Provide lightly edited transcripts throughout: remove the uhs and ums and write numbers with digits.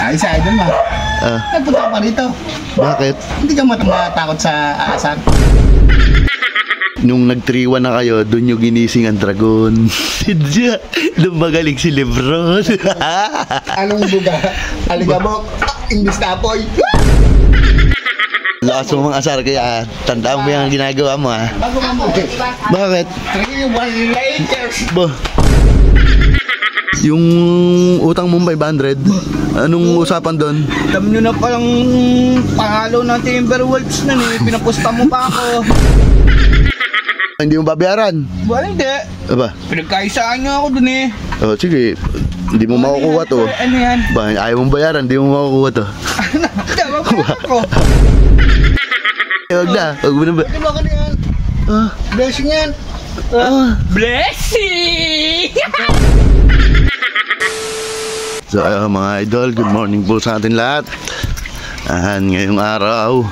Ay, sa idol mo. Nagpunta ka pa rito. Bakit? Hindi ka matakot sa aasar. Nung nag-3-1 na kayo, doon nyo ginising ang dragon. Doon magaling si Lebron. Anong buga? Aligabok, English na apoy. Lakas mo mga asar, kaya tandaan mo yung ginagawa mo, ha? Bago mo. Bakit? 3-1 later. Ba? Yung utang mong 500, anong usapan doon? Alam nyo na palang pangalo ng Timberwolves na pinapusta mo pa ako. Hindi mo babayaran? Wala, hindi. Aba? Pinagkaisaan nyo ako dun eh. Oh, sige. Hindi mo makukuha to. Ano yan? Ba, ayaw mong bayaran, hindi mo makukuha to. Ano? Hindi, mabayaran ko. Huwag na, huwag mo na ba? Ano ka na yan? Blessing yan. Blessing! So, mga idol, good morning po sa atin lahat. Ngayong araw,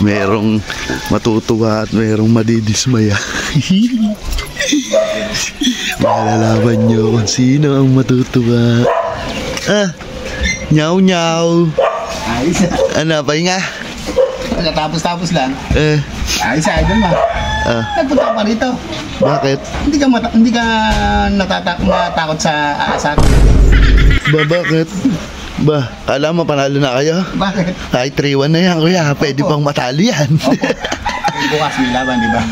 merong matutuwa at merong madidismaya. Malalaman nyo kung sino ang matutuwa. Nyaw nyaw. Ayos na. Ano, pahinga? Tapos lang. Ayos sa idol mo. Nagpunta ka pa rito. Bakit? Hindi ka natakot sa aasar. Ba, bakit? Ba, kala mo panalo na kayo? Bakit? Ay, 3-1 na yan, kuya. Pwede pang matalo yan. Bukas may laban, di ba?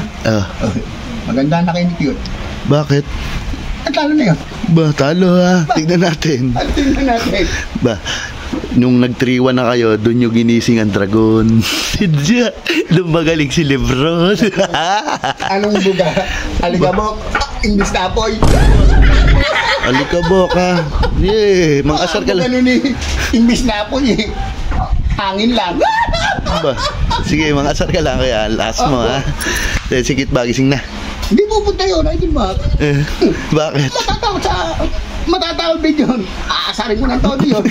Maganda na kayo ni Cute. Bakit? Talo na yun. Ba, talo ha. Tignan natin. Tingnan natin. Ba, nung nag-3-1 na kayo, doon nyo ginising ang dragon. Doon magaling si Lebron. Anong buga? Aligabok, English na apoy. Alikabok ha. Yeah, mang-asar ka lang. Ano ni English na apoy eh. Hangin lang. Ba, sige, mang-asar ka lang kaya. Last mo ha. Sikit ba, gising na. Hindi pupunta yun, idol mo. Bakit? Matatawag din yun. Aasarin mo ng todo yun.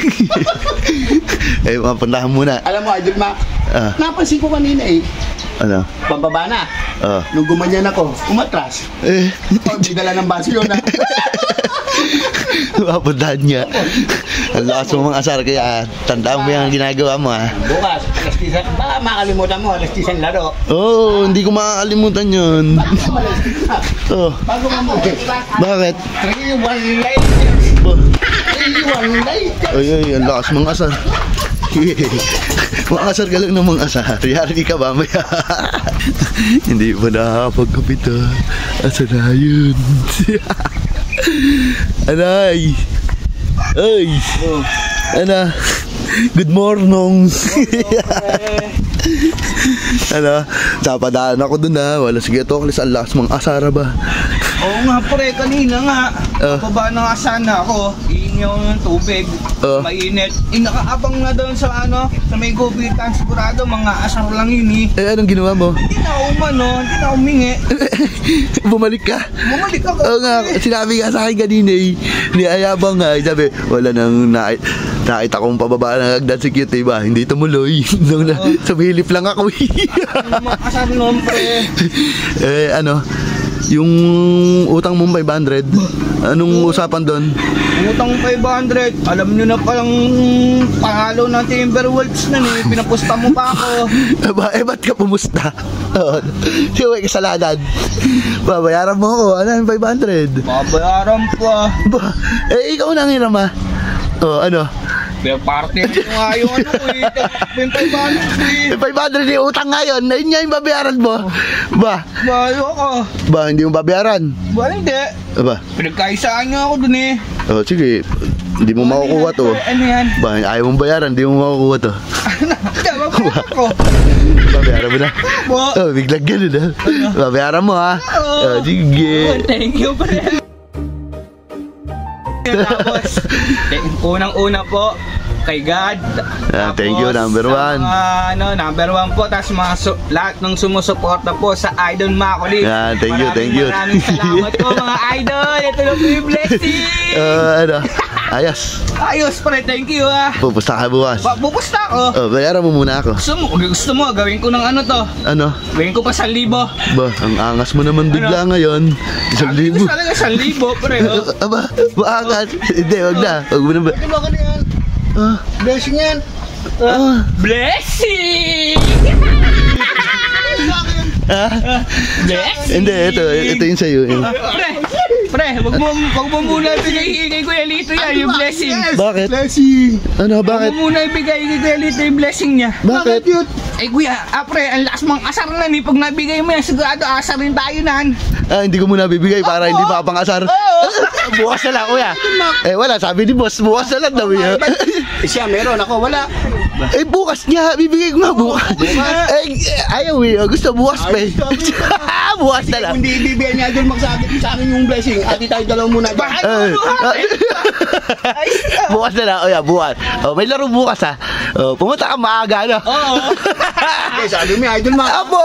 Mapuntahan muna. Alam mo, idol Mac, napansin ko kanina eh. Ano? Pababa na. Nung gumanyan ako, umatras. Hindi dala ng baso yun ha. Mapuntahan niya. Ang lakas mo mga asar, kaya tandaan mo yung ginagawa mo, ha? Bukas, alas 10. Baka makalimutan mo, alas 10 laro. Hindi ko makakalimutan yun. Bago mo. Bakit? 3-1 later. 3-1 later. Ay, ang lakas mga asar. Mga asar ka lang ng mga asar. Yari ka ba maya? Hindi pa nakakapagkapita. Asa na yun? Anay! Ay! Ana! Good morning! Ano? Napadaan ako dun ha. Wala, sige ito. Ang lakas mga asara ba? Oo nga pre, kanina nga. Pababa na nga sana ako. Iingaw ng tubig. Mainit. Nakaabang na doon sa sa may gubitan. Sigurado mga asar lang yun eh. Anong ginawa mo? Hindi na ako umano, hindi na umingi. Bumalik ka? Bumalik ako. Oo nga, sinabi nga sa akin kanina eh. Niayabang nga. Sabi, wala nang nakita kong pababa ng hagdan si Cute, diba? Hindi tumuloy. Sumilip lang ako eh. Mga asar noon pre. Yung utang mong 500, anong usapan doon? Utang 500, alam nyo na palang pangalo ng Timberwolves na pinapusta mo pa ako. Ba't ka pumusta? Siya may kasalanan. Babayaran mo ako, ano yung 500? Babayaran pa. Ikaw na ngiram ha? Ano? Party ko nga yung yung 500 500 yung utang ngayon, ayun nga yung babayaran mo. Bayo ko. Hindi mo babayaran? Hindi. Pinagkaisaan nyo ako dun eh. Sige, hindi mo makukuha to. Ano yan? Ayaw mong bayaran, hindi mo makukuha to. Hindi, babayaran ko. Babayaran mo na? Biglang ganun ha. Babayaran mo ha. Sige. Thank you pre. Tapos, unang-una po kay God. Thank you, number 1. Number 1 po. Tapos lahat ng sumusuporta po sa Idol Macaulay. Thank you. Maraming salamat po mga idol. Ito na po yung blessing. Ayos pre, thank you ha. Pupusta ka bukas? Pupusta ako. Bayaran mo muna ako. Gusto mo, gawin ko ng to. Ano? Gawin ko pa 1,000. Ang angas mo naman bigla ngayon. 1,000. Talaga 1,000 pre. Maangas. Hindi, wag na. Wag mo na ba? Blessing yan. Blessing! Hindi, ito yung sa'yo. Pre, wag mo muna ibigay kay Kuya Lito yan, yung blessing. Bakit? Blessing. Ano, Wag bakit? mo muna ibigay kay Kuya Lito yung blessing niya. Bakit? Yun? Eh kuya, pre, ang lakas mong asar na ni. Pag nabigay mo yan, sigurado asar rin tayo nan. Hindi ko muna bibigay para hindi mapangasar. Bukas na lang, kuya. Wala, sabi ni boss, bukas na lang daw yun. Siya meron, ako wala. Bukas niya, bibigay ko nga bukas. Ayaw gusto bukas pa eh. Bukas na lang. Kung di ibibigay niya doon magsakit sa akin yung blessing, ati tayo dalaw muna. Bukas na lang, kuya, bukas. May laro bukas ha. Pumunta ka maaga, no? Oo. Sabi mo, idol mo. Apo!